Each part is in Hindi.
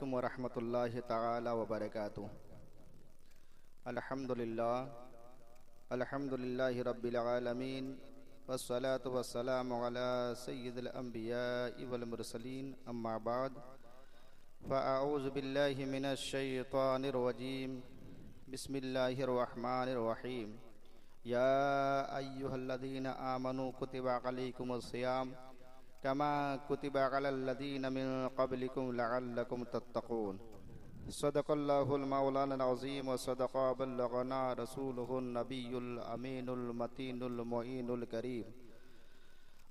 अलैकुम वरहमतुल्लाहि तआला वबरकातुहू। अल्हम्दुलिल्लाहि रब्बिल आलमीन वस्सलातु वस्सलामु अला सय्यिदिल अंबियाइ वल मुरसलीन अम्मा बाद फ़अऊज़ु बिल्लाहि मिनश शैतानिर रजीम बिस्मिल्लाहिर रहमानिर रहीम। या अय्युहल्लज़ीना आमनू कुतिबा अलैकुमुस सियाम कमा कुतिबा अलल्लज़ीना मिन क़ब्लिकुम लअल्लकुम तत्तक़ून। सदक़ल्लाहुल मौलाना अज़ीम व सदक़ा बल्लगना रसूलुहुन नबियुल अमीनुल मतीनुल मुईनुल करीम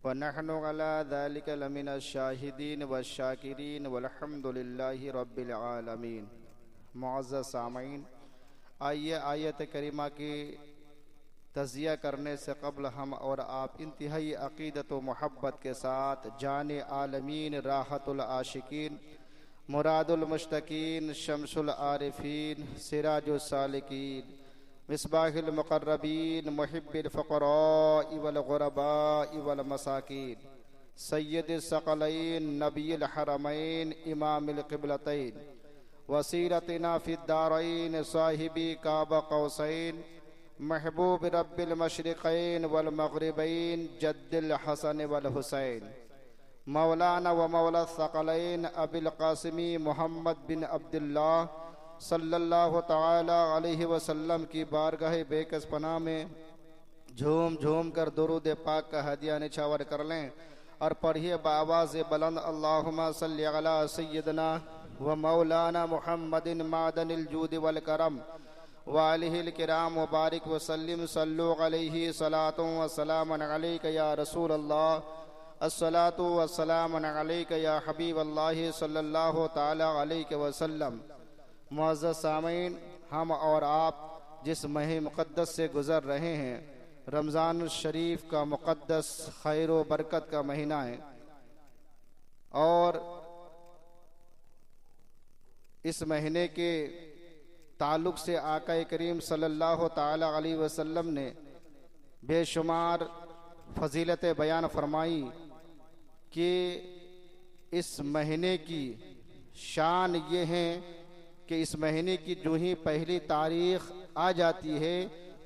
व नहनु अला ज़ालिका लमिनश शाहिदीन व शाकिरीन वल्हम्दुलिल्लाहि रब्बिल आलमीन। मुअज़्ज़ज़ सामीन, आइए आयत करीमा की तज़िया करने से कबल हम और आप इंतहाई अक़ीदत व मोहब्बत के साथ जाने आलमीन, राहतुल आशिकीन, मुरादुल मुश्तकीन, शम्सुल आरिफीन, सिराजुस सालिकीन, मिसबाहुल मुक़र्रबीन, मुहिब्बिल फ़ुक़राइ वल ग़ुरबाइ वल मसाकीन, सय्यदिस सकलैन, नबियुल हरमैन, इमामुल क़िबलतैन, वसीरतिना फ़िद दारैन, साहिबी काबा क़ौसैन, महबूब रब्बिल मशरिक़ैन वल मग़रिबैन, जद्दिल हसन वल हुसैन, मौलाना व मौला सकलैन अबिल क़ासिमी मोहम्मद बिन अब्दुल्लाह सल्लल्लाहु तआला अलैहि वसल्लम की बारगाह बेकस पनाह में झूम झूम कर दुरूद पाक का हदिया निछावर कर लें और पढ़िए बावाज़ बुलंद अल्लाहुम्मा सल्लि अला सय्यदना व मौलाना मुहम्मदिन मादनिल जूद वल करम व आलिहिल किराम व बारिक व सल्लिम सल्लु अलैहि सलातु व सलामन अलैका या रसूल अल्लाह, अस्सलातु व सलामन अलैका या हबीब अल्लाह सल्लल्लाहु ताला अलैहि वसल्लम। मुअज़्ज़ज़ सामीन, हम और आप जिस महीने मुक़द्दस से गुज़र रहे हैं, रमज़ान शरीफ का मुक़द्दस खैर व बरकत का महीना है और इस महीने के ताल्लुक़ से आका करीम सल्लल्लाहु ताला अलैहि वसल्लम ने बेशुमार फजीलतें बयान फरमाई कि इस महीने की शान ये है कि इस महीने की जो ही पहली तारीख़ आ जाती है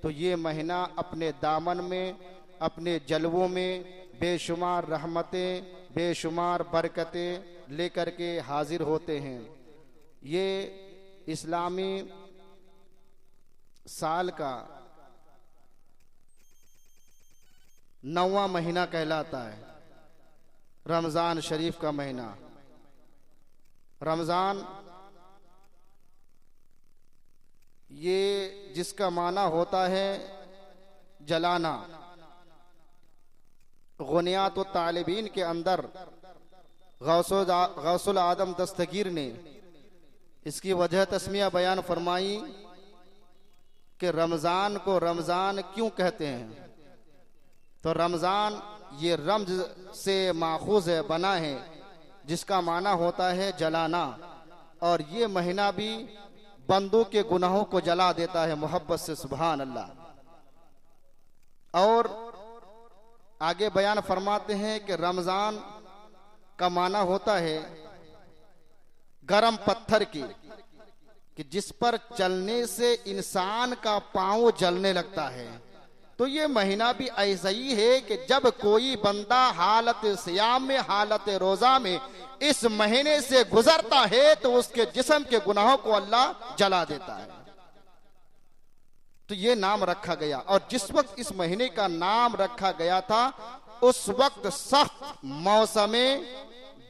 तो ये महीना अपने दामन में, अपने जलवों में बेशुमार रहमतें, बेशुमार बरकतें लेकर के हाजिर होते हैं। ये इस्लामी साल का 9वां महीना कहलाता है, रमज़ान शरीफ का महीना। रमज़ान ये जिसका माना होता है जलाना। गुनियात व तालिबीन के अंदर गौसुल आदम दस्तगीर ने इसकी वजह तस्मिया बयान फरमाई कि रमज़ान को रमज़ान क्यों कहते हैं। तो रमज़ान ये रमज से माखूज़ है, बना है, जिसका माना होता है जलाना। और ये महीना भी बंदों के गुनाहों को जला देता है मोहब्बत से, सुभान अल्लाह। और आगे बयान फरमाते हैं कि रमज़ान का माना होता है गरम पत्थर की, कि जिस पर चलने से इंसान का पांव जलने लगता है। तो ये महीना भी ऐसा ही है कि जब कोई बंदा हालत सियाम में, हालत रोजा में इस महीने से गुजरता है तो उसके जिस्म के गुनाहों को अल्लाह जला देता है। तो ये नाम रखा गया। और जिस वक्त इस महीने का नाम रखा गया था उस वक्त सख्त मौसम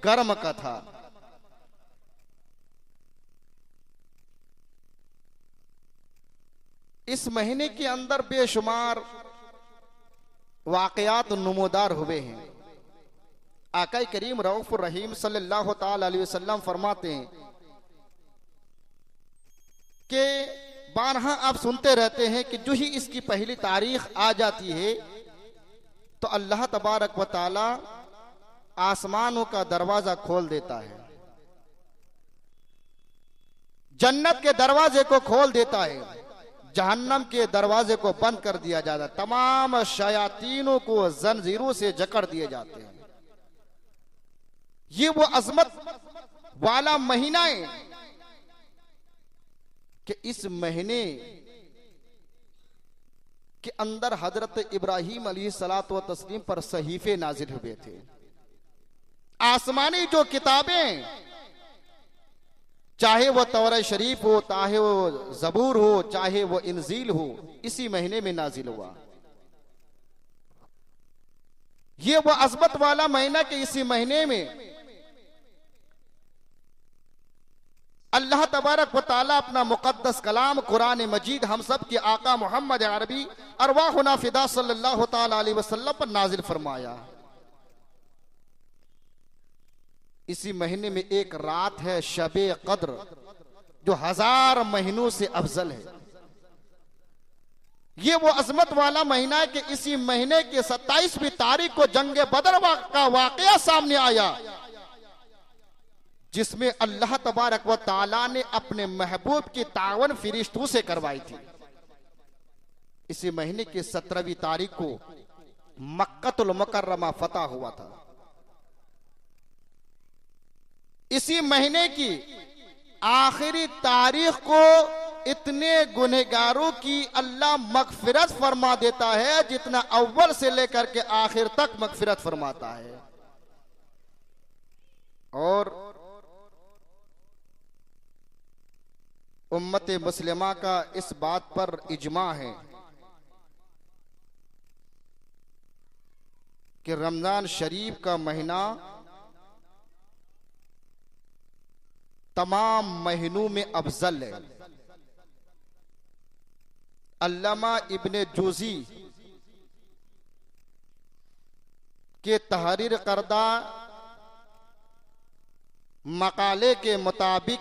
गर्म का था। इस महीने के अंदर बेशुमार वाक़यात नुमोदार हुए हैं। आका करीम रऊफ़ुर रहीम सल्लल्लाहु ताला अलैहि वसल्लम फरमाते हैं कि बारहा आप सुनते रहते हैं कि जो ही इसकी पहली तारीख आ जाती है तो अल्लाह तबारक व ताला आसमानों का दरवाजा खोल देता है, जन्नत के दरवाजे को खोल देता है, जहन्नम के दरवाजे को बंद कर दिया जाता है, तमाम शयातीनों को जंजीरों से जकड़ दिए जाते हैं। ये वो अजमत वाला महीना है कि इस महीने के अंदर हजरत इब्राहीम अलैहिस्सलातु व तस्लीम पर सहीफे नाजिल हुए थे। आसमानी जो किताबें, चाहे वो तौरात शरीफ हो, चाहे वो जबूर हो, चाहे वो इंजील हो, इसी महीने में नाजिल हुआ। ये वो अज़मत वाला महीना कि इसी महीने में अल्लाह तबारक व तआला अपना मुक़द्दस कलाम कुरान मजीद हम सब के आका मोहम्मद अरबी अरवाहुना फिदा सल्लल्लाहु तआला अलैहि वसल्लम पर नाजिल फरमाया। इसी महीने में एक रात है शबे कद्र, जो 1000 महीनों से अफजल है। ये वो अजमत वाला महीना है कि इसी महीने के 27वीं तारीख को जंग बदर का वाकया सामने आया, जिसमें अल्लाह तबारक व तआला ने अपने महबूब की तावन फरिश्तों से करवाई थी। इसी महीने की 17वीं तारीख को मक्कतुल मुकर्रमा फतह हुआ था। इसी महीने की आखिरी तारीख को इतने गुनहगारों की अल्लाह मगफिरत फरमा देता है जितना अव्वल से लेकर के आखिर तक मगफिरत फरमाता है। और उम्मत मुस्लिमा का इस बात पर इजमा है कि रमजान शरीफ का महीना तमाम महीनों में अफजल है। अल्लामा इब्ने जूज़ी के तहरीर करदा मकाले के मुताबिक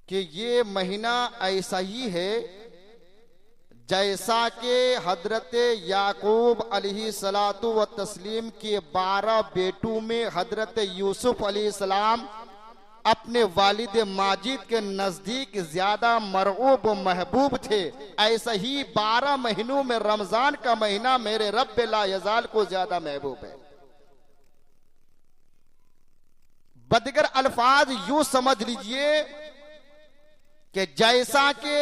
कि ये महीना ऐसा ही है जैसा कि हजरत याकूब अलैहिस्सलातु व तस्लीम के 12 बेटों में हजरत यूसुफ अलैहिस्सलाम अपने वालिद माजिद के नजदीक ज्यादा मरऊब महबूब थे, ऐसा ही 12 महीनों में रमजान का महीना मेरे रब्ब ला यजाल को ज्यादा महबूब है। बदगर अल्फाज यूं समझ लीजिए कि जैसा कि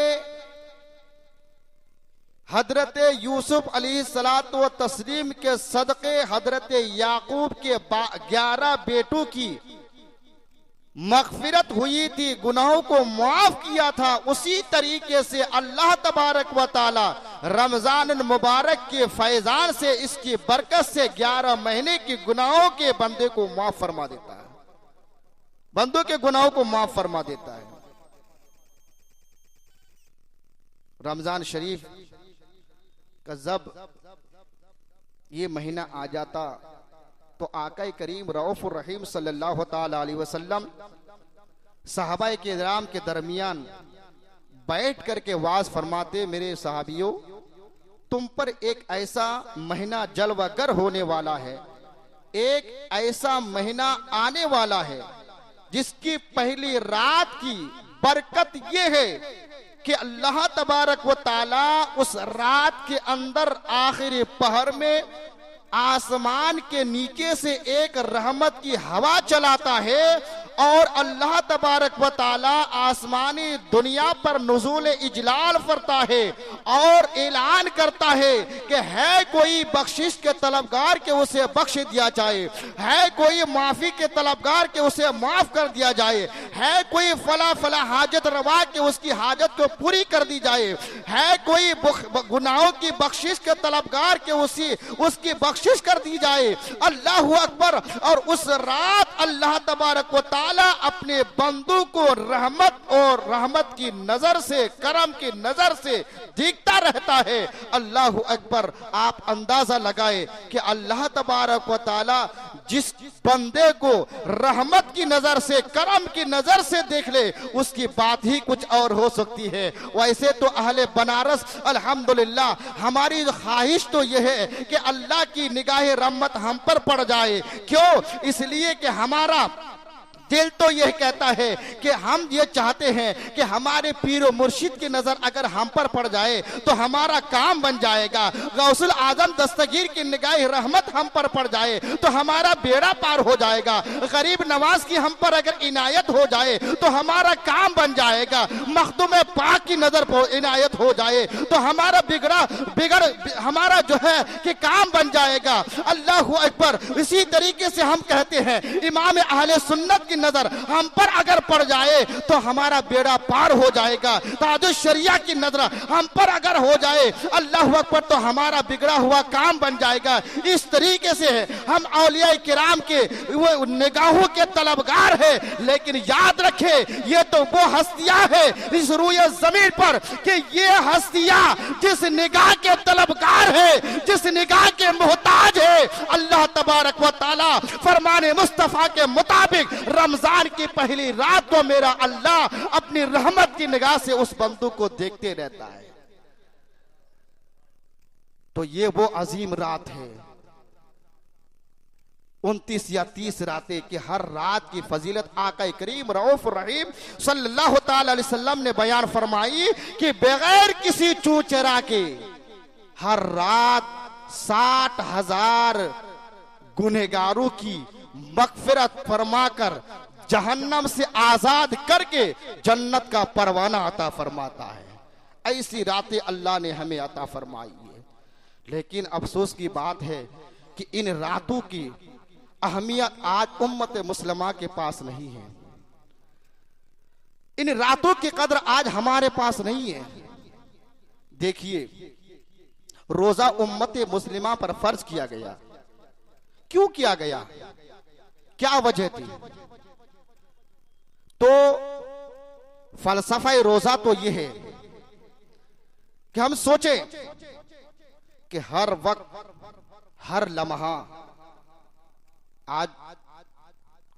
हजरत यूसुफ अलैहिस्सलातु व तस्लीम के सदक़े हजरत याकूब के 11 बेटों की मग़फ़िरत हुई थी, गुनाहों को मुआफ किया था, उसी तरीके से अल्लाह तबारक व तआला रमजान मुबारक के फैजान से, इसकी बरकत से 11 महीने की गुनाहों के बंदे को माफ फरमा देता है, बंदों के गुनाहों को माफ फरमा देता है। रमजान शरीफ का जब ये महीना आ जाता तो आका करीम रऊफ़ुर रहीम सल्लल्लाहु ताला अलैहि वसल्लम सहाबाए किराम के दरमियान बैठ करके वाज फरमाते, मेरे सहाबियों तुम पर एक ऐसा महीना जलवागर होने वाला है, एक ऐसा महीना आने वाला है जिसकी पहली रात की बरकत ये है कि अल्लाह तबारक व ताला उस रात के अंदर आखिरी पहर में आसमान के नीचे से एक रहमत की हवा चलाता है और अल्लाह तबारक व ताला आसमानी दुनिया पर नुज़ूल इजलाल फरता है और ऐलान करता है कि है कोई बख्शिश के तलबगार के उसे बख्श दिया जाए, है कोई माफी के तलबगार के उसे माफ कर दिया जाए, है कोई फला फला हाजत रवा के उसकी हाजत को पूरी कर दी जाए, है कोई गुनाहों की बख्शिश के तलबगार के उसकी बख्शिश कर दी जाए। अल्लाहु अकबर। और उस रात अल्लाह तबारक व तआला अपने बंदों को रहमत की नजर से, करम की नजर से देखता रहता है। अल्लाहु अकबर। आप अंदाजा लगाए कि अल्लाह तबारक व तआला जिस बंदे को रहमत की नजर से, करम की नजर से देख ले, उसकी बात ही कुछ और हो सकती है। वैसे तो अहले बनारस अल्हम्दुलिल्लाह हमारी ख्वाहिश तो यह है कि अल्लाह की निगाह रहमत हम पर पड़ जाए। क्यों? इसलिए कि हमारा दिल तो यह कहता है कि हम ये चाहते हैं कि हमारे पीर और मुर्शिद की नजर अगर हम पर पड़ जाए तो हमारा काम बन जाएगा। गौसुल आजम दस्तगीर की निगाह रहमत हम पर पड़ जाए तो हमारा बेड़ा पार हो जाएगा। गरीब नवाज की हम पर अगर इनायत हो जाए तो हमारा काम बन जाएगा। मखदूम पाक की नजर पर इनायत हो जाए तो हमारा बिगड़ हमारा जो है कि काम बन जाएगा। अल्लाहु अकबर। इसी तरीके से हम कहते हैं इमाम अहले सुन्नत की नजर हम पर अगर पड़ जाए तो हमारा बेड़ा पार हो जाएगा। ताजुल शरिया की नजर हम पर अगर हो जाए अल्लाह अकबर तो हमारा बिगड़ा हुआ काम बन जाएगा। इस तरीके से हम औलिया किराम के वो निगाहों के तलबगार है। लेकिन याद रखे ये तो वो हस्तियां है इस रूए जमीन पर कि ये हस्तियां जिस निगाह के तलबगार है, जिस निगाह के मोहताज है। अल्लाह तबारक व तआला फरमाने मुस्तफा के मुताबिक रमजान की पहली रात को मेरा अल्लाह अपनी रहमत की निगाह से उस बंदू को देखते रहता है। तो ये वो अजीम रात है। 29 या 30 रातें कि हर रात की फजीलत आका करीम रऊफ रहीम सल्लल्लाहु ताला अलैहि वसल्लम ने बयान फरमाई कि बगैर किसी चूचरा के हर रात 60,000 गुनहगारों की मगफिरत फरमाकर जहन्नम से आजाद करके जन्नत का परवाना अता फरमाता है। ऐसी रातें अल्लाह ने हमें अता फरमाई है। लेकिन अफसोस की बात है कि इन रातों की अहमियत आज उम्मत मुस्लिमा के पास नहीं है। इन रातों की कदर आज हमारे पास नहीं है। देखिए, रोजा उम्मत मुस्लिमा पर फर्ज किया गया। क्यों किया गया, क्या वजह थी? तो फलसफा रोजा तो यह है कि हम सोचें कि हर वक्त हर लम्हा, आज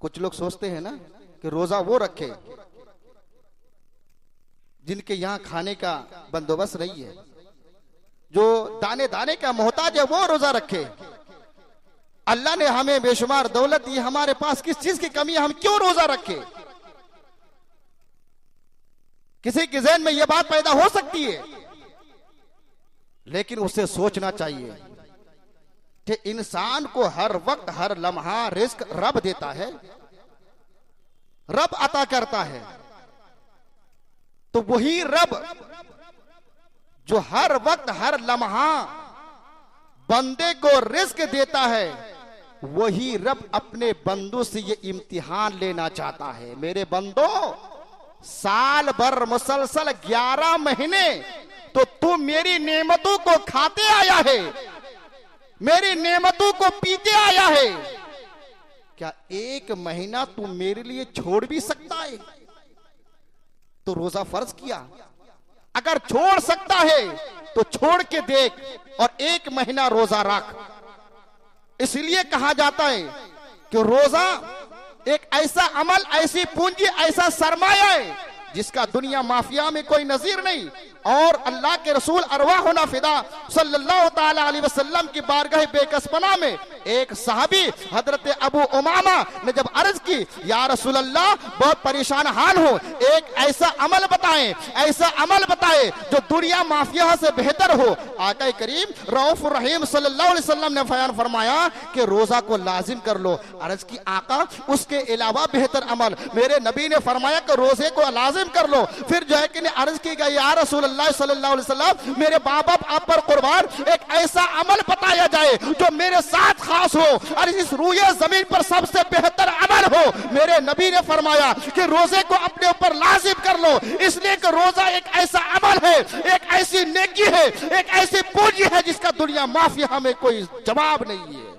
कुछ लोग सोचते हैं ना कि रोजा वो रखे जिनके यहां खाने का बंदोबस्त नहीं है, जो दाने दाने का मोहताज है वो रोजा रखे। अल्लाह ने हमें बेशुमार दौलत दी, हमारे पास किस चीज की कमी है, हम क्यों रोजा रखे? किसी के ज़हन में यह बात पैदा हो सकती है। लेकिन उसे सोचना चाहिए कि इंसान को हर वक्त हर लम्हा रिस्क रब देता है, रब अता करता है। तो वही रब जो हर वक्त हर लम्हा बंदे को रिस्क देता है, वही रब अपने बंदों से ये इम्तिहान लेना चाहता है। मेरे बंदो, साल भर मुसलसल 11 महीने तो तू मेरी नेमतों को खाते आया है, मेरी नेमतों को पीते आया है। क्या एक महीना तू मेरे लिए छोड़ भी सकता है? तो रोजा फर्ज किया। अगर छोड़ सकता है तो छोड़ के देख और एक महीना रोजा रख। इसलिए कहा जाता है कि रोजा एक ऐसा अमल, ऐसी पूंजी, ऐसा सरमाया है जिसका दुनिया माफिया में कोई नजीर नहीं। और अल्लाह के रसूल अरवाह नाफिदा सल्लल्लाहु ताला अलैहि वसल्लम की बारगाह बेकसपना में एक सहाबी हजरत अबू उमामा ने जब अर्ज की, या रसूल अल्लाह, बहुत परेशान हाल हो, एक ऐसा अमल बताएं, ऐसा अमल बताएं जो दुनिया माफिया से बेहतर हो। आका करीम रऊफ रहीम सल्लल्लाहु अलैहि वसल्लम ने बयान फरमाया कि रोजा को लाजिम कर लो। अर्ज की, आका उसके अलावा बेहतर अमल? मेरे नबी ने फरमाया कि रोजे को लाजिम कर लो। फिर जो है कि अर्ज की गई, या रसूल अल्लाह सल्लल्लाहु अलैहि वसल्लम, मेरे बाप आप पर कुर्बान, एक ऐसा अमल बताया जाए जो मेरे साथ खास हो और इस रूए जमीन पर सबसे बेहतर अमल हो। मेरे नबी ने फरमाया कि रोजे को अपने ऊपर लाजिम कर लो, इसलिए कि रोजा एक ऐसा अमल है, एक ऐसी नेकी है, एक ऐसी पूंजी है जिसका दुनिया माफिया में कोई जवाब नहीं है।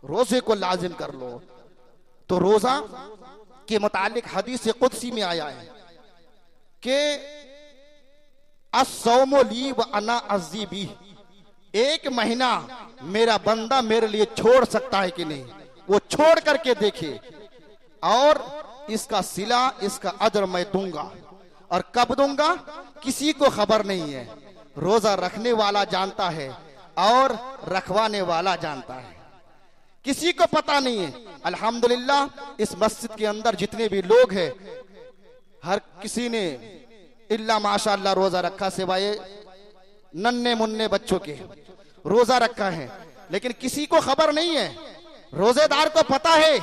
रोजे को लाजिम कर लो। तो रोजा के मुतालिक हदीस कुदसी में आया है कि अस्सौमु ली व अना अज़्ज़ी बिह, एक महीना मेरा बंदा मेरे लिए छोड़ सकता है कि नहीं, वो छोड़ करके देखे, और इसका सिला, इसका अजर मैं दूंगा। और कब दूंगा किसी को खबर नहीं है, रोजा रखने वाला जानता है और रखवाने वाला जानता है। किसी को पता नहीं है। अल्हम्दुलिल्लाह इस मस्जिद के अंदर जितने भी लोग हैं, हर किसी ने इल्ला माशाअल्लाह रोजा रखा, सिवाय नन्हे मुन्ने बच्चों के रोजा रखा है। लेकिन किसी को खबर नहीं है, रोजेदार को पता है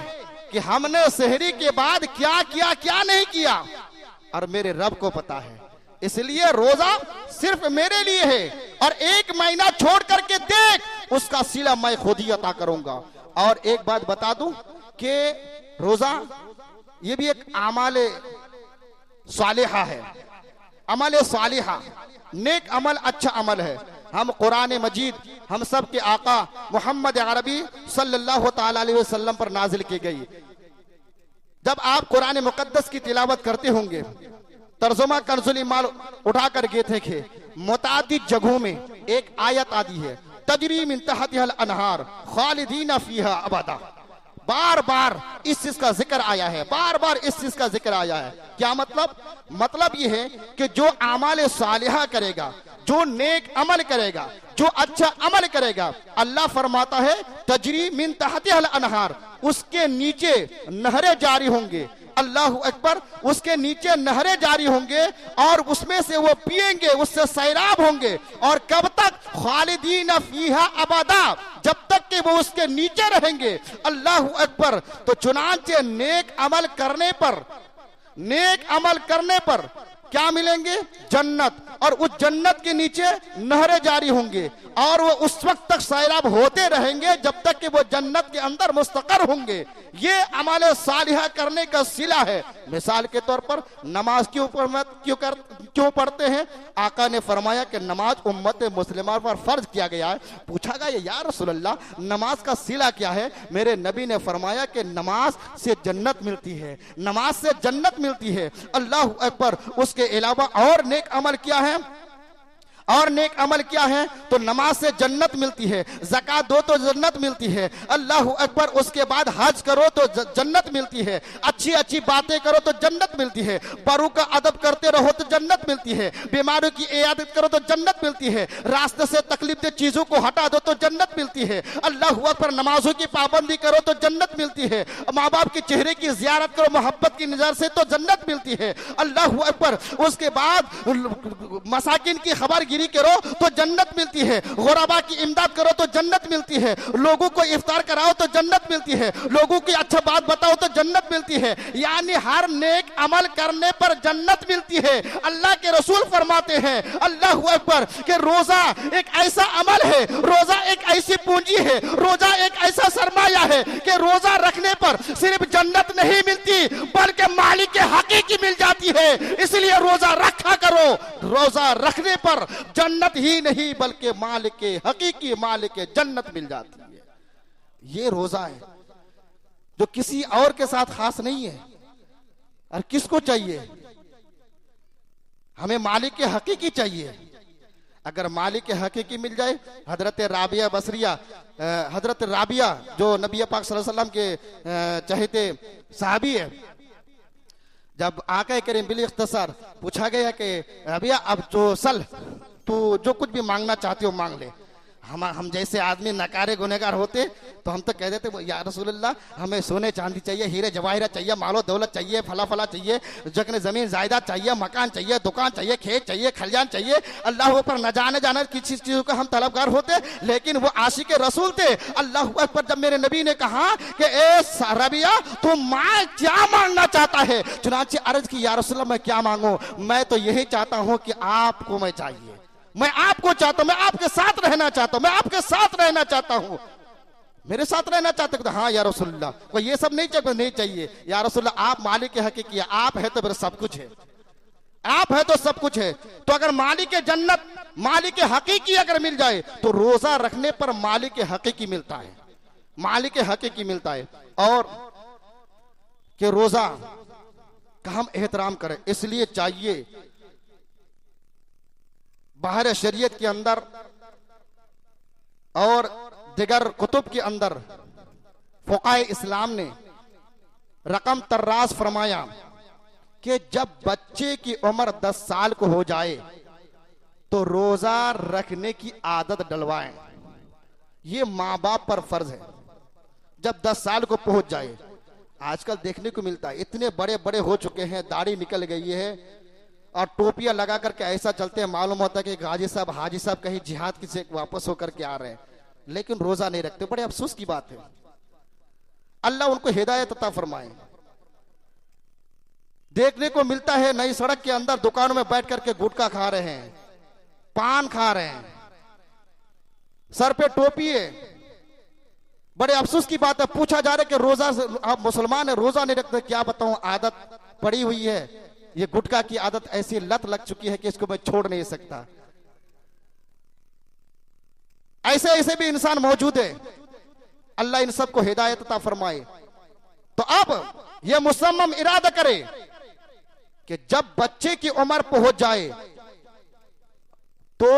कि हमने सहरी के बाद क्या किया क्या नहीं किया, और मेरे रब को पता है। इसलिए रोजा सिर्फ मेरे लिए है, और 1 महीना छोड़ करके देख, उसका सिला मैं खुद ही अता करूंगा। और एक बात बता दूं कि रोजा ये भी एक अमाल सालिहा है। अमल सालिहा, नेक अमल, अच्छा अमल है। हम कुरान मजीद हम सब के आका मोहम्मद अरबी सल्लल्लाहु ताला अलैहि वसल्लम पर नाजिल की गई। जब आप कुरान मुकद्दस की तिलावत करते होंगे, तर्जुमा कंजुल ईमान उठा कर गए थे, मुतादिद जगहों में एक आयत आती है, तजरी मिन तहतिहल अनहार खालिदीना फीहा अबदा। बार बार इस चीज का जिक्र आया है, बार बार इस चीज का जिक्र आया है। क्या मतलब? मतलब ये है कि जो अमाल सालिहा करेगा, जो नेक अमल करेगा, जो अच्छा अमल करेगा, अल्लाह फरमाता है तजरी मिन तहतिहल अनहार, उसके नीचे नहरें जारी होंगे। अल्लाहु अकबर, उसके नीचे नहरें जारी होंगे और उसमें से वो पिएंगे, उससे सैराब होंगे। और कब तक? खालिदीन फीहा अबदा, जब तक कि वो उसके नीचे रहेंगे। अल्लाहु अकबर। तो चुनांचे नेक अमल करने पर, नेक अमल करने पर क्या मिलेंगे? जन्नत। और उस जन्नत के नीचे नहरें जारी होंगे, और वो उस वक्त तक सैराब होते रहेंगे जब तक कि वो जन्नत के अंदर मुस्तकर होंगे। ये अमाल सालिहा करने का सिला है। मिसाल के तौर पर नमाज क्यों पढ़ते हैं? आका ने फरमाया कि नमाज उम्मत मुस्लिमा पर फर्ज किया गया है। पूछा गया या रसूलल्लाह, नमाज का सिला क्या है? मेरे नबी ने फरमाया कि नमाज से जन्नत मिलती है, नमाज से जन्नत मिलती है। अल्लाह अकबर। उसके अलावा और नेक अमल क्या है? और नेक अमल क्या है? तो नमाज से जन्नत मिलती है, ज़कात दो तो जन्नत मिलती है। अल्लाह अकबर। उसके बाद हज करो तो जन्नत मिलती है, अच्छी अच्छी बातें करो तो जन्नत मिलती है, बड़ों का अदब करते रहो तो जन्नत मिलती है, बीमारों की इयादत करो तो जन्नत मिलती है, रास्ते से तकलीफ दे चीजों को हटा दो तो जन्नत मिलती है। अल्लाह अकबर। नमाजों की पाबंदी करो तो जन्नत मिलती है, माँ बाप के चेहरे की जियारत करो मोहब्बत की नजर से तो जन्नत मिलती है। अल्लाह अकबर। उसके बाद मसाकिन की खबर करो तो जन्नत मिलती है, गुरबा की इमदाद करो तो जन्नत मिलती है, लोगों को इफ्तार कराओ तो जन्नत मिलती है, लोगों की अच्छा बात बताओ तो जन्नत मिलती है। यानी हर नेक अमल करने पर जन्नत मिलती है। अल्लाह के रसूल फरमाते हैं, अल्लाह अकबर, कि रोजा एक ऐसा अमल है, रोजा एक ऐसी पूंजी है, रोजा एक ऐसा सरमाया है कि रोजा रखने पर सिर्फ जन्नत नहीं मिलती बल्कि मालिक के हकीकी मिल जाती है। इसलिए रोजा रखा करो। रोजा रखने पर जन्नत ही नहीं बल्कि मालिक के हकीकी मालिक के जन्नत मिल जाती है। ये रोजा है जो किसी और के साथ खास नहीं है। और किसको चाहिए? हमें मालिक के हकीकी चाहिए। अगर मालिक के हकीकी मिल जाए, हजरत राबिया बसरिया, हजरत राबिया जो नबी पाक सल्लल्लाहु अलैहि वसल्लम के चहेते साहबी है, जब आका करीम बिल इख्तिसार पूछा गया कि राबिया अब जो सल तो जो कुछ भी मांगना चाहते हो मांग ले। हम जैसे आदमी नकारे गुनहगार होते तो हम तो कह देते या रसूलल्लाह, हमें सोने चांदी चाहिए, हीरे जवाहिरात चाहिए, मालो दौलत चाहिए, फला फला चाहिए, जगने जमीन जायदाद चाहिए, मकान चाहिए, दुकान चाहिए, खेत चाहिए, खलियान चाहिए। अल्लाह पर न जाने जाने किसी चीजों का हम तलबगार होते, लेकिन वो आशिक रसूल थे। अल्लाह पर जब मेरे नबी ने कहा कि ए रबिया तू मां क्या मांगना चाहता है, चुनांचे अर्ज की या रसूलल्लाह मैं क्या मांगू? मैं तो यही चाहता हूं कि आपको मैं चाहिए, मैं आपको चाहता हूं, मैं आपके साथ रहना चाहता हूं, मैं आपके साथ रहना चाहता हूं, मेरे साथ रहना चाहते हो? हाँ या रसूलल्लाह, कोई ये सब नहीं चाहिए? नहीं चाहिए या रसूलल्लाह, आप मालिक के हकीकी है, आप है तो मेरा सब कुछ है, आप है तो सब कुछ है। तो अगर मालिक के जन्नत, मालिक के हकीकी अगर मिल जाए तो रोजा रखने पर मालिक के हकीकी मिलता है, मालिक के हकीकी मिलता है। और कि रोजा का हम एहतराम करें, इसलिए चाहिए बाहर शरीयत के अंदर और दिगर कुतुब के अंदर फुकाए इस्लाम ने रकम तर्रास फरमाया कि जब बच्चे की उम्र 10 साल को हो जाए तो रोजा रखने की आदत डलवाएं। ये माँ बाप पर फर्ज है। जब 10 साल को पहुंच जाए। आजकल देखने को मिलता है इतने बड़े बड़े हो चुके हैं, दाढ़ी निकल गई है और टोपियां लगा करके ऐसा चलते हैं, मालूम होता है कि हाजी साहब कहीं जिहाद की से वापस होकर के आ रहे हैं, लेकिन रोजा नहीं रखते। बड़े अफसोस की बात है। अल्लाह उनको हिदायत अता फरमाए। देखने को मिलता है नई सड़क के अंदर दुकानों में बैठ करके गुटखा खा रहे हैं, पान खा रहे हैं, सर पे टोपी है। बड़े अफसोस की बात है। पूछा जा रहा है कि रोजा आप मुसलमान है, रोजा नहीं रखते। क्या बताऊं, आदत पड़ी हुई है। ये गुटखा की आदत ऐसी लत लग चुकी है कि इसको मैं छोड़ नहीं सकता। ऐसे ऐसे भी इंसान मौजूद है। अल्लाह इन सबको हिदायत अता फरमाए। तो अब यह मुसम्मम इरादा करे कि जब बच्चे की उम्र पहुंच जाए तो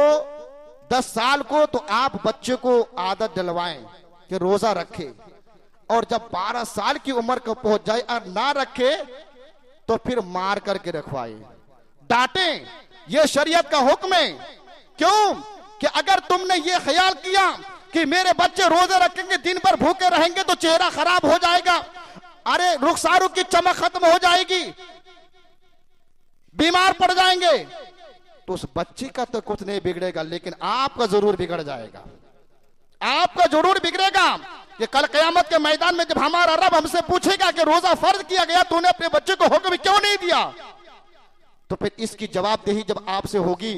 10 साल को, तो आप बच्चे को आदत डलवाएं कि रोजा रखे। और जब 12 साल की उम्र को पहुंच जाए और ना रखे तो फिर मार करके रखवाए, डांटें। यह शरीयत का हुक्म है। क्यों कि अगर तुमने ये ख्याल किया कि मेरे बच्चे रोजे रखेंगे, दिन भर भूखे रहेंगे तो चेहरा खराब हो जाएगा, अरे रुखसारों की चमक खत्म हो जाएगी, बीमार पड़ जाएंगे, तो उस बच्चे का तो कुछ नहीं बिगड़ेगा, लेकिन आपका जरूर बिगड़ जाएगा। आपका जरूर बिगड़ेगा कि कल कयामत के मैदान में जब हमारा रब हमसे पूछेगा कि रोजा फर्ज किया गया, तूने अपने बच्चे को हुक्म क्यों नहीं दिया, तो फिर इसकी जवाबदेही जब आपसे होगी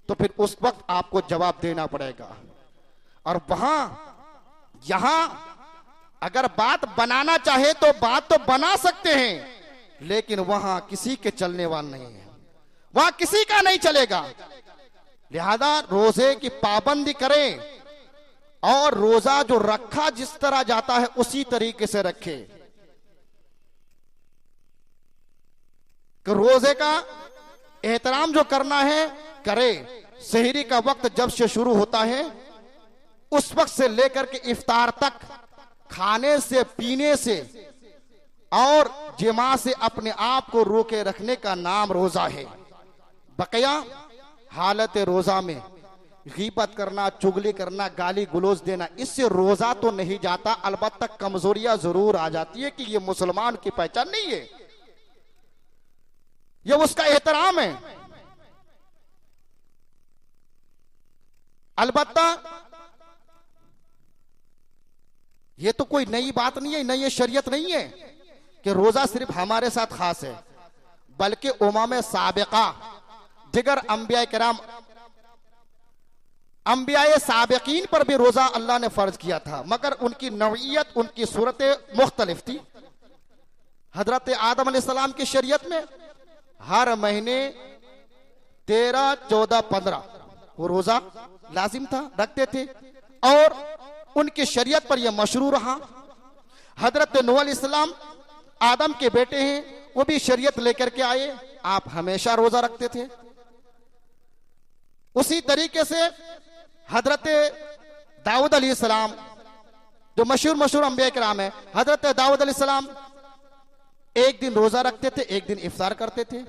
तो फिर उस वक्त आपको जवाब देना पड़ेगा। और यहां अगर बात बनाना चाहे तो बात तो बना सकते हैं, लेकिन वहां किसी के चलने वाला नहीं है, वहां किसी का नहीं चलेगा। लिहाजा रोजे की पाबंदी करें और रोजा जो रखा जिस तरह जाता है उसी तरीके से रखे। कि रोजे का एहतराम जो करना है करे। सहरी का वक्त जब से शुरू होता है उस वक्त से लेकर के इफ्तार तक खाने से, पीने से और जिमा से अपने आप को रोके रखने का नाम रोजा है। बकिया हालत रोजा में गीबत करना, चुगली करना, गाली गुलोज देना, इससे रोजा तो नहीं जाता, अलबत्ता कमजोरियां जरूर आ जाती है कि ये मुसलमान की पहचान नहीं है, ये उसका एहतराम है। अलबत्ता ये तो कोई नई बात नहीं है, नई शरीयत नहीं है कि रोजा सिर्फ हमारे साथ खास है, बल्कि उम्म साबिका दिगर अंबिया किराम, अंबिया साबिकीन पर भी रोजा अल्लाह ने फर्ज किया था, मगर उनकी नौइयत, उनकी सूरतें मुख्तलिफ थी। हजरत आदम अलैहिस्सलाम की शरीयत में हर महीने 13, 14, 15 वो रोजा लाजिम था, रखते थे और उनकी शरीयत पर यह मशरू रहा। हजरत नूह अलैहिस्सलाम आदम के बेटे हैं, वो भी शरीयत लेकर के आए, आप हमेशा रोजा रखते थे। उसी तरीके से हजरत दाऊद अलैहिस्सलाम जो मशहूर अंबिया किराम है, हजरत दाऊद अलैहिस्सलाम एक दिन रोजा रखते थे, एक दिन इफ्तार करते थे।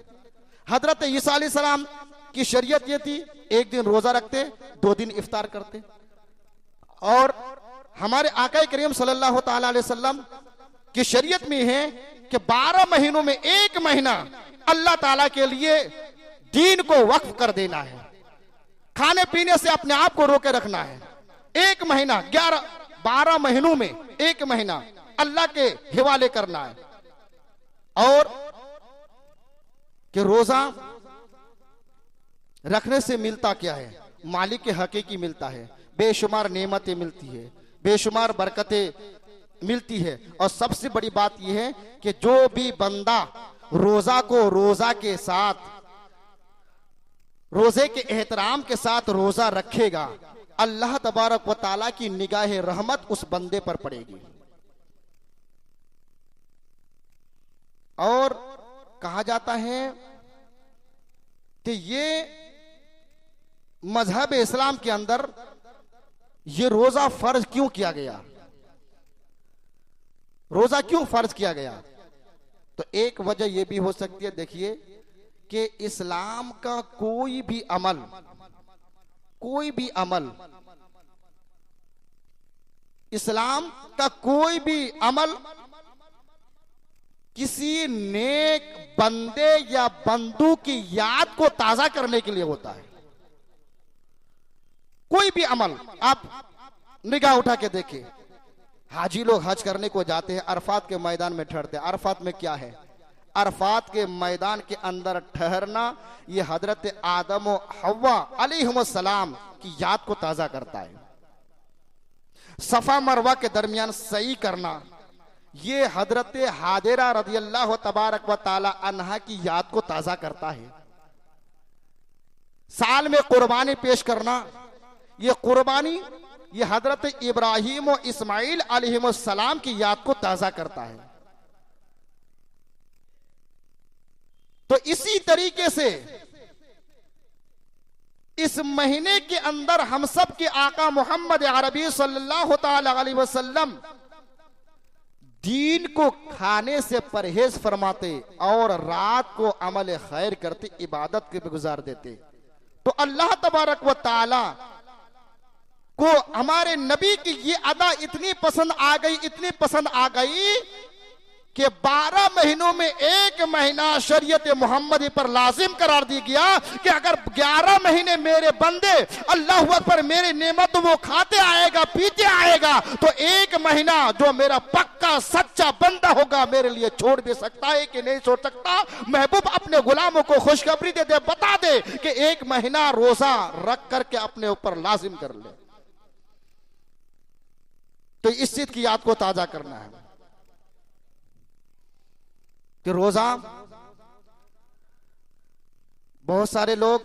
हजरत ईसा अलैहिस्सलाम की शरीयत ये थी, एक दिन रोजा रखते, 2 दिन इफ्तार करते। और हमारे आका करीम सल्लल्लाहु ताला अलैहि वसल्लम की शरीयत में है कि 12 महीनों में 1 महीना अल्लाह ताला के लिए दीन को वक्फ कर देना है, खाने पीने से अपने आप को रोके रखना है। 1 महीना 12 महीनों में 1 महीना अल्लाह के हिवाले करना है। और कि रोजा रखने से मिलता क्या है, मालिक के हकीकी मिलता है, बेशुमार नेमतें मिलती है, बेशुमार बरकतें मिलती है। और सबसे बड़ी बात यह है कि जो भी बंदा रोजा को रोजा के साथ, रोजे के एहतराम के साथ रोजा रखेगा, अल्लाह तबारक व ताला की निगाह रहमत उस बंदे पर पड़ेगी। और कहा जाता है कि ये मजहब इस्लाम के अंदर ये रोजा फर्ज क्यों किया गया, रोजा क्यों फर्ज किया गया? तो एक वजह यह भी हो सकती है, देखिए कि इस्लाम का कोई भी अमल इस्लाम का कोई भी अमल किसी नेक बंदे या बंधु की याद को ताजा करने के लिए होता है। कोई भी अमल आप निगाह उठा के देखिए, हाजी लोग हज करने को जाते हैं, अरफात के मैदान में ठहरते हैं। अरफात में क्या है? अरफात के मैदान के अंदर ठहरना ये हजरत आदम और हव्वा अलैहिस्सलाम की याद को ताजा करता है। सफा मरवा के दरमियान सही करना ये हजरत हादिरा रज़ियल्लाहु तबारक व तआला अन्हा की याद को ताजा करता है। साल में कुर्बानी पेश करना ये कुर्बानी ये हजरत इब्राहिम और इस्माइल अलैहिस्सलाम की याद को ताजा करता है। तो इसी तरीके से इस महीने के अंदर हम सब के आका मोहम्मद अरबी सल्लल्लाहु ताला अलैहि वसल्लम दीन को खाने से परहेज फरमाते और रात को अमल खैर करते, इबादत के गुजार देते। तो अल्लाह तबारक व ताला को हमारे नबी की ये अदा इतनी पसंद आ गई, इतनी पसंद आ गई कि 12 महीनों में एक महीना शरीयत मोहम्मदी पर लाजिम करार दिया गया कि अगर 11 महीने मेरे बंदे अल्लाह अकबर मेरी नेमत वो खाते आएगा पीते आएगा, तो एक महीना जो मेरा पक्का सच्चा बंदा होगा मेरे लिए छोड़ भी सकता है कि नहीं छोड़ सकता। महबूब अपने गुलामों को खुशखबरी दे दे, बता दे कि एक महीना रोजा रख करके अपने ऊपर लाजिम कर ले। तो इस चीज की याद को ताजा करना है कि रोजा बहुत सारे लोग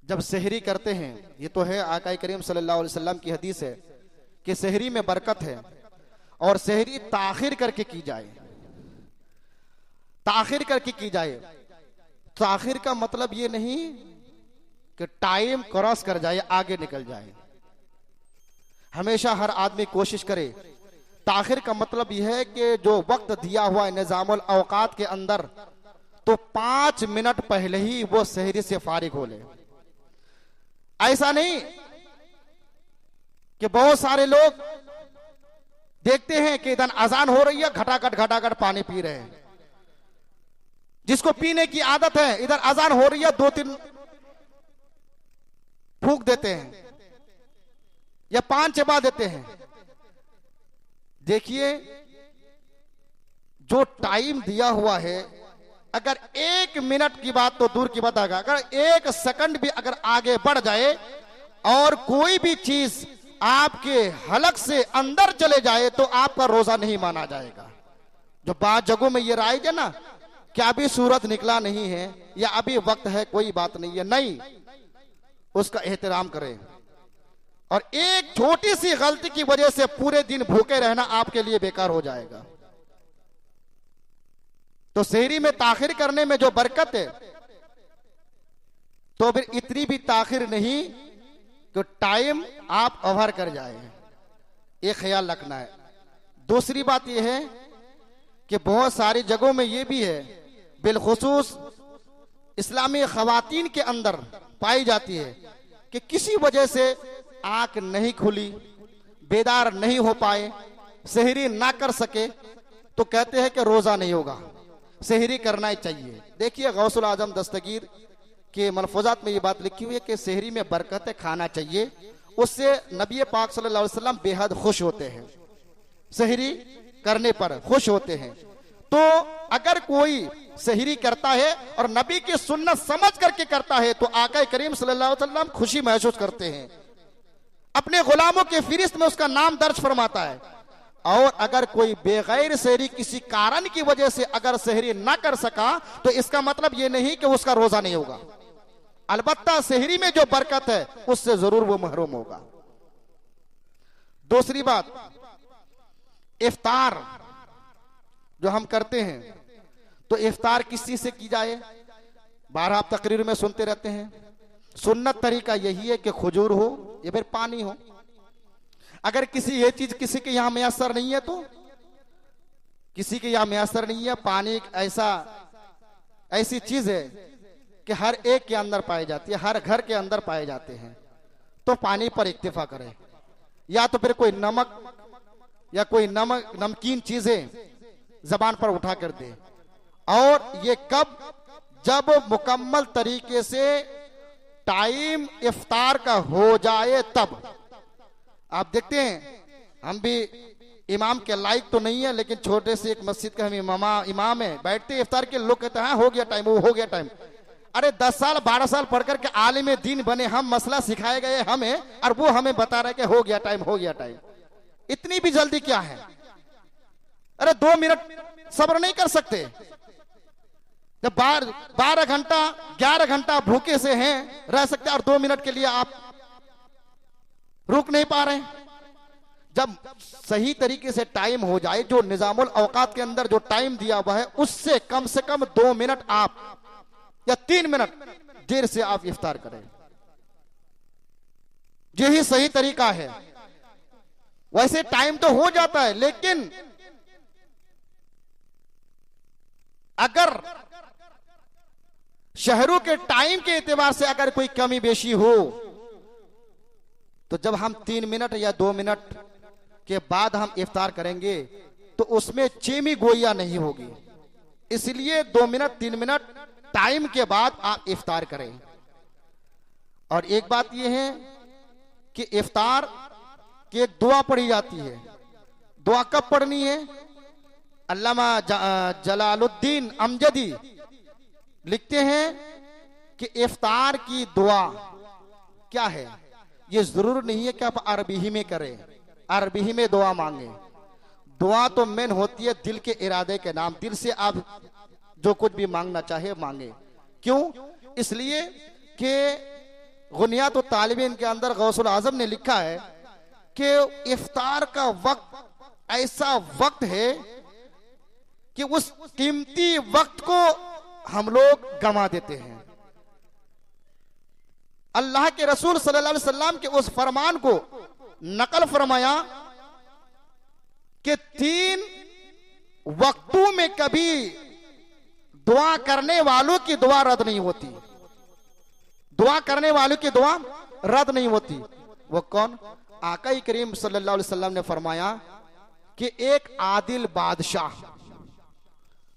जब सहरी करते हैं, ये तो है आका करीम सल्लल्लाहु अलैहि वसल्लम की हदीस है कि सहरी में बरकत है और सहरी ताखिर करके की जाए, ताखिर करके की जाए। ताखिर का मतलब ये नहीं कि टाइम क्रॉस कर जाए, आगे निकल जाए। हमेशा हर आदमी कोशिश करे। ताखिर का मतलब यह है कि जो वक्त दिया हुआ है निजामुल औकात के अंदर, तो 5 मिनट पहले ही वो सहरी से फारिग हो ले। ऐसा नहीं कि बहुत सारे लोग देखते हैं कि इधर अजान हो रही है, घटाघट पानी पी रहे हैं। जिसको पीने की आदत है, इधर अजान हो रही है 2-3 फूंक देते हैं या 5 चबा देते हैं। देखिए जो टाइम दिया हुआ है, अगर 1 मिनट की बात तो दूर की बात आएगा, अगर 1 सेकंड भी अगर आगे बढ़ जाए और कोई भी चीज आपके हलक से अंदर चले जाए तो आपका रोजा नहीं माना जाएगा। जो बात जगहों में ये राय है ना कि अभी सूरज निकला नहीं है या अभी वक्त है, कोई बात नहीं है, नहीं, उसका एहतराम करें। और एक छोटी सी गलती की वजह से पूरे दिन भूखे रहना आपके लिए बेकार हो जाएगा। तो सहरी में ताखिर करने में जो बरकत है, तो फिर इतनी भी ताखिर नहीं कि टाइम आप ओवर कर जाए, ये ख्याल रखना है। दूसरी बात यह है कि बहुत सारी जगहों में यह भी है, बिलखुसूस इस्लामी खवातीन के अंदर पाई जाती है कि किसी वजह से आंख नहीं खुली, बेदार नहीं हो पाए, सहरी ना कर सके, तो कहते हैं कि रोजा नहीं होगा, सहरी करना ही चाहिए। देखिए गौसुल आजम दस्तगीर के मलफूजात में ये बात लिखी हुई है कि सहरी में बरकत है, खाना चाहिए, उससे नबी पाक सल्लल्लाहु अलैहि वसल्लम बेहद खुश होते हैं, सहरी करने पर खुश होते हैं। तो अगर कोई सहरी करता है और नबी की सुन्नत समझ करके करता है तो आका करीम सल्लल्लाहु अलैहि वसल्लम खुशी महसूस करते हैं, अपने गुलामों के फिरिस्त में उसका नाम दर्ज फरमाता है। और अगर कोई बेगैर सहरी किसी कारण की वजह से अगर सहरी ना कर सका तो इसका मतलब यह नहीं कि उसका रोजा नहीं होगा, अलबत्ता सहरी में जो बरकत है उससे जरूर वो महरूम होगा। दूसरी बात, इफ्तार जो हम करते हैं, तो इफ्तार किस चीज से की जाए? 12 आप तकरीर में सुनते रहते हैं, सुन्नत तरीका यही है कि खजूर हो या फिर पानी हो। अगर किसी ये चीज किसी के यहां मैसर नहीं है, तो किसी के यहां मैसर नहीं है, पानी एक ऐसी चीज है कि हर एक के अंदर पाई जाती है, हर घर के अंदर पाए जाते हैं, तो पानी पर इक्तिफा करें, या तो फिर कोई नमक या कोई नमकीन चीजें जबान पर उठा कर दे। और ये कब, जब मुकम्मल तरीके से टाइम इफ्तार का हो जाए तब। आप देखते हैं, हम भी इमाम के लायक तो नहीं है, लेकिन छोटे से एक मस्जिद का हम इमाम है, बैठते इफ्तार के लोग कहते हैं हो गया टाइम, वो हो गया टाइम। अरे 10 साल 12 साल पढ़कर के आलिम दीन बने हम, मसला सिखाए गए हमें, और वो हमें बता रहे कि हो गया टाइम, हो गया टाइम। इतनी भी जल्दी क्या है? अरे 2 मिनट सब्र नहीं कर सकते? जब 12 घंटा 11 घंटा भूखे से हैं, रह सकते, और 2 मिनट के लिए आप रुक नहीं पा रहे? जब सही तरीके से टाइम हो जाए, जो निजामुल औकात के अंदर जो टाइम दिया हुआ है, उससे कम से कम 2 मिनट आप या 3 मिनट देर से आप इफ्तार करें, यही सही तरीका है। वैसे टाइम तो हो जाता है, लेकिन अगर शहरों के टाइम के एतबार से अगर कोई कमी बेशी हो, तो जब हम 3 मिनट या 2 मिनट के बाद हम इफ्तार करेंगे तो उसमें चेमी गोइया नहीं होगी। इसलिए 2 मिनट 3 मिनट टाइम के बाद आप इफ्तार करें। और एक बात यह है कि इफ्तार की एक दुआ पढ़ी जाती है। दुआ कब पढ़नी है? अल्लामा जलालुद्दीन अमजदी लिखते हैं कि इफ्तार की दुआ क्या है। ये जरूर नहीं है कि आप अरबी ही में करें, अरबी ही में दुआ मांगे। दुआ तो मेन होती है दिल के इरादे के नाम, दिल से आप जो कुछ भी मांगना चाहे मांगे। क्यों? इसलिए कि गुनियात व तालिबीन के अंदर गौसुल आजम ने लिखा है कि इफ्तार का वक्त ऐसा वक्त है कि उस कीमती वक्त को हम लोग गंवा देते हैं। अल्लाह के रसूल सल्लल्लाहु अलैहि वसल्लम के उस फरमान को नकल फरमाया कि 3 वक्तों में कभी दुआ करने वालों की दुआ रद्द नहीं होती। दुआ करने वालों की दुआ रद्द नहीं होती। वो कौन? आका करीम सल्लल्लाहु अलैहि वसल्लम ने फरमाया कि एक आदिल बादशाह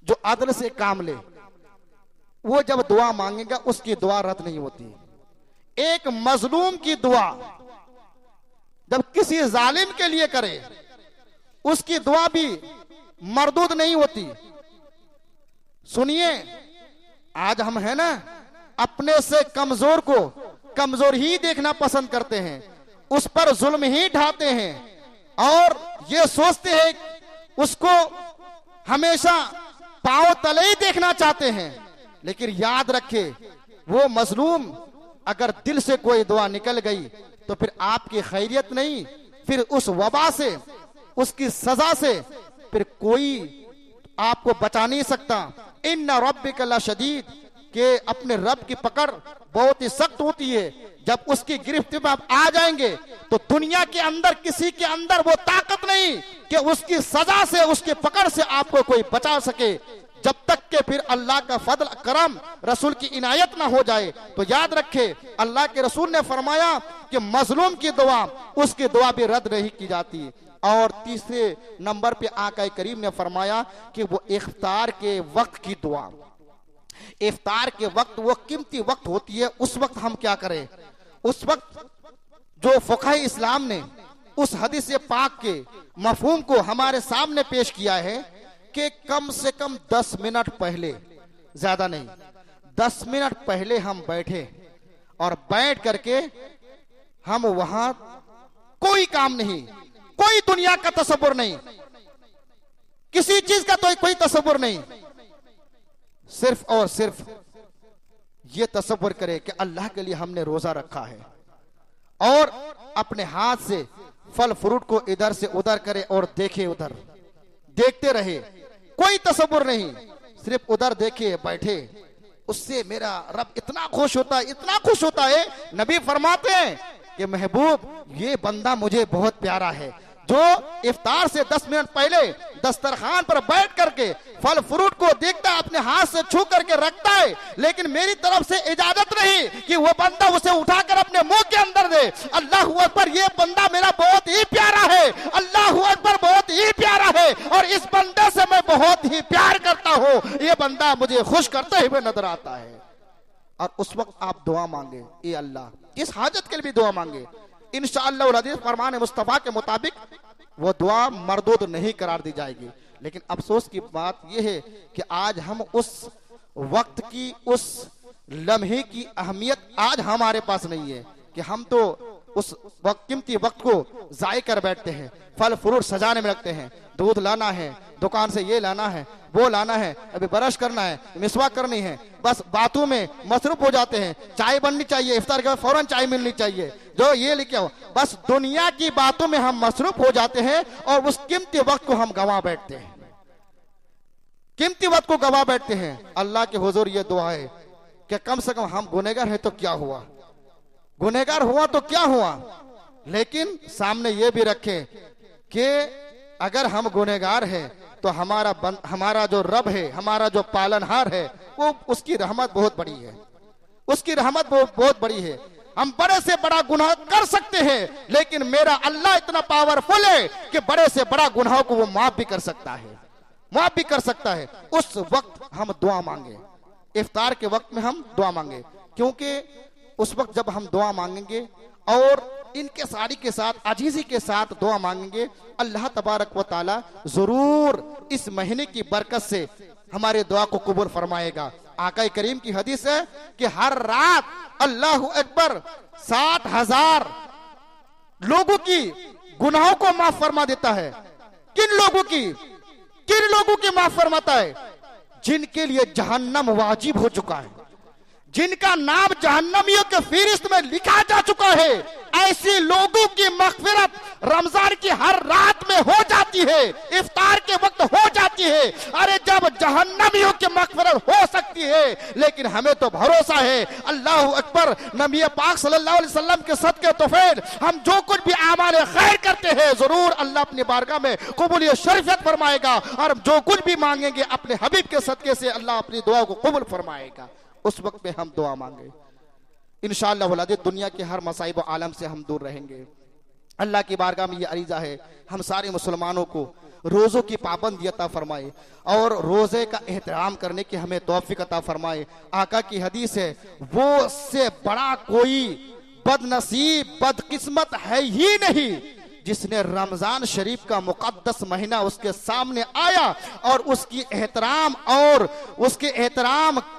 जो अदल से काम ले, वो जब दुआ मांगेगा उसकी दुआ रद्द नहीं होती। एक मजलूम की दुआ जब किसी जालिम के लिए करे, उसकी दुआ भी मरदूद नहीं होती। सुनिए, आज हम है ना, अपने से कमजोर को कमजोर ही देखना पसंद करते हैं, उस पर जुल्म ही ढाते हैं और ये सोचते हैं उसको हमेशा पांव तले ही देखना चाहते हैं। लेकिन याद रखे, वो मजलूम अगर दिल से कोई दुआ निकल गई तो फिर आपकी खैरियत नहीं, फिर उस वबा से, उसकी सजा से फिर कोई आपको बचा नहीं सकता। इन्ना रब्बिका लशदीद, के अपने रब की पकड़ बहुत ही सख्त होती है। जब उसकी गिरफ्त में आप आ जाएंगे तो दुनिया के अंदर किसी के अंदर वो ताकत नहीं कि उसकी सजा से, उसकी पकड़ से आपको कोई बचा सके, जब तक के फिर अल्लाह का फजल करम, रसूल की इनायत ना हो जाए। तो याद रखे, अल्लाह के रसूल ने फरमाया कि मजलूम की दुआ, उसकी दुआ भी रद्द नहीं की जाती। और तीसरे नंबर पे आका करीम ने फरमाया कि वो इफ्तार के वक्त की दुआ, इफ्तार के वक्त वो कीमती वक्त होती है, उस वक्त हम क्या करें? उस वक्त जो फुक़हा इस्लाम ने उस हदीस पाक के मफहूम को हमारे सामने पेश किया है कि कम से कम 10 मिनट पहले, ज्यादा नहीं, 10 मिनट पहले हम बैठे और बैठ करके हम वहां कोई काम नहीं, कोई दुनिया का तसव्वुर नहीं, किसी चीज का तो कोई तसव्वुर नहीं, सिर्फ और सिर्फ ये तसव्वुर करे कि अल्लाह के लिए हमने रोजा रखा है और अपने हाथ से फल फ्रूट को इधर से उधर करे और देखे, उधर देखते रहे, कोई तसव्वुर नहीं, सिर्फ उधर देखे बैठे। उससे मेरा रब इतना खुश होता है, इतना खुश होता है। नबी फरमाते हैं कि महबूब, ये बंदा मुझे बहुत प्यारा है जो इफ्तार से 10 मिनट पहले दस्तरखान पर बैठ करके फल फ्रूट को देखता है, अपने हाथ से छू करके रखता है, लेकिन मेरी तरफ से इजाजत नहीं कि वो बंदा उसे उठाकर अपने मुंह के अंदर दे। अल्लाह अकबर, ये बंदा मेरा बहुत ही प्यारा है, अल्लाह अकबर बहुत ही प्यारा है, और इस बंदे से मैं बहुत ही प्यार करता हूं, ये बंदा मुझे खुश करते हुए नजर आता है। और उस वक्त आप दुआ मांगे, ये अल्लाह, इस हाजत के लिए भी दुआ मांगे, इंशाअल्लाह फरमान मुस्तफा के मुताबिक वो दुआ मरदूद नहीं करार दी जाएगी। लेकिन अफसोस की बात यह है कि आज हम उस वक्त की, उस लम्हे की अहमियत आज हमारे पास नहीं है कि हम तो उस वक्त, कीमती वक्त को जाय कर बैठते हैं, फल फ्रूट सजाने में लगते हैं, दूध लाना है, दुकान से ये लाना है, वो लाना है, अभी ब्रश करना है, मिसवाक करनी है, बस बातों में मसरूफ हो जाते हैं। चाय बननी चाहिए, इफ्तार के बाद फौरन चाय मिलनी चाहिए, जो ये लिखे हो, बस दुनिया की बातों में हम मसरूफ हो जाते हैं और उस कीमती वक्त को हम गंवा बैठते हैं, कीमती वक्त को गंवा बैठते हैं। अल्लाह के हुजूर ये दुआ है कि कम से कम हम गुनहगार हैं तो क्या हुआ, गुनहगार हुआ तो क्या हुआ, लेकिन सामने ये भी रखें कि अगर हम गुनहगार हैं तो हमारा जो रब है, हमारा जो पालनहार है, वो उसकी रहमत बहुत बड़ी है, उसकी रहमत बहुत बड़ी है। हम बड़े से बड़ा गुनाह कर सकते हैं, लेकिन मेरा अल्लाह इतना पावरफुल है कि बड़े से बड़ा गुनाह को वो माफ भी कर सकता है, माफ भी कर सकता है। उस वक्त हम दुआ मांगे, इफ्तार के वक्त में हम दुआ मांगे, क्योंकि उस वक्त जब हम दुआ मांगेंगे और इनके सारी के साथ, अजीजी के साथ दुआ मांगेंगे, अल्लाह तबारक व ताला जरूर इस महीने की बरकत से हमारे दुआ को कबूल फरमाएगा। आका करीम की हदीस है कि हर रात अल्लाह अकबर 60,000 लोगों की गुनाहों को माफ फरमा देता है। किन लोगों की माफ फरमाता है? जिनके लिए जहन्नम वाजिब हो चुका है, जिनका नाम जहन्नमियों के फहरिस्त में लिखा जा चुका है, ऐसे लोगों की मग़फ़िरत रमजान की हर रात में हो जाती है, इफ्तार के वक्त हो जाती है। अरे जब जहन्नमियों की मग़फ़िरत हो सकती है, लेकिन हमें तो भरोसा है, अल्लाह अकबर, नबी पाक सल्लल्लाहु अलैहि वसल्लम के सदके तोफैल हम जो कुछ भी आमाल खैर करते हैं, जरूर अल्लाह अपनी बारगाह में कबूलियत शरीफत फरमाएगा, और जो कुछ भी मांगेंगे अपने हबीब के सदके से अल्लाह अपनी दुआ को कबूल फरमाएगा। उस वक्त में हम दुआ मांगे, इंशाअल्लाह वलादे दुनिया के हर मसाइब व आलम से हम दूर रहेंगे। अल्लाह की बारगाह में ये अरीजा है, हम सारे मुसलमानों को रोज़ों की पाबंदी अता फरमाए और रोज़े का एहतराम करने की हमें तौफीक अता फरमाए। आका की हदीस है, वो से बड़ा कोई बदनसीब बदकिस्मत है ही नहीं जिसने रमजान शरीफ का मुकद्दस महीना उसके सामने आया और उसकी एहतराम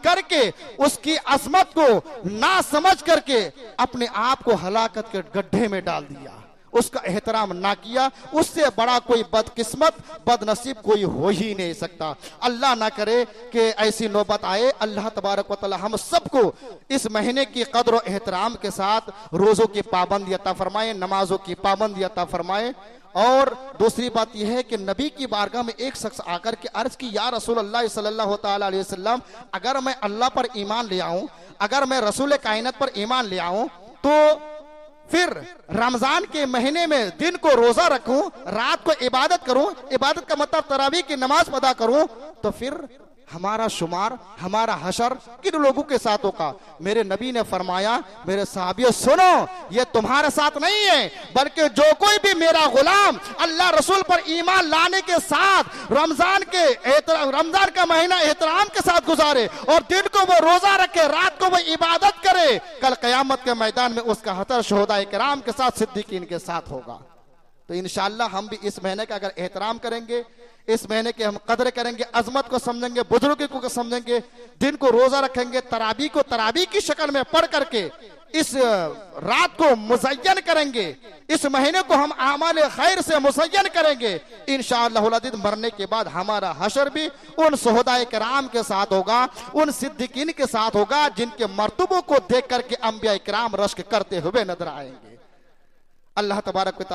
करके उसकी अजमत को ना समझ करके अपने आप को हलाकत के गड्ढे में डाल दिया, उसका एहतराम ना किया। उससे बड़ा कोई बदकिस्मत बदनसीब कोई हो ही नहीं सकता। अल्लाह ना करे कि ऐसी नौबत आए। अल्लाह तबारक व तआला हम सबको इस महीने की कद्र और एहतराम के साथ रोज़ों की पाबंदी अता फरमाए, नमाजों की पाबंदी अता फरमाए। और दूसरी बात यह है कि नबी की बारगाह में एक शख्स आकर के अर्ज की, या रसूल अल्लाह सल्लल्लाहु तआला अलैहि वसल्लम, अगर मैं अल्लाह पर ईमान ले आऊं, अगर मैं रसूल कायनात पर ईमान ले आऊं, तो फिर रमजान के महीने में दिन को रोजा रखूं, रात को इबादत करूं, इबादत का मतलब तरावी की नमाज अदा करूं, तो फिर हमारा शुमार, हमारा हशर किन लोगों के साथ होगा? मेरे नबी ने फरमाया, मेरे सहाबियों सुनो, ये तुम्हारे साथ नहीं है, बल्कि जो कोई भी मेरा गुलाम अल्लाह रसूल पर ईमान लाने के साथ रमजान का महीना एहतराम के साथ गुजारे और दिन को वो रोजा रखे, रात को वो इबादत करे, कल कयामत के मैदान में उसका हशर शुहदाए किराम के साथ, सिद्दीकीन के साथ होगा। तो इंशाअल्लाह हम भी इस महीने का अगर एहतराम करेंगे, इस महीने के हम कदर करेंगे, अजमत को समझेंगे, बुजुर्गों को समझेंगे, दिन को रोजा रखेंगे, तरावी को तरावी की शक्ल में पढ़ करके इस रात को मुज़य्यन करेंगे, इस महीने को हम आमाल खैर से मुज़य्यन करेंगे, इंशाअल्लाह मरने के बाद हमारा हशर भी उन शुहदाए किराम के साथ होगा, उन सिद्दीकीन के साथ होगा, जिनके मर्तबों को देख करके अंबिया किराम रश्क करते हुए नजर आएंगे। अल्लाह तबारक व तआला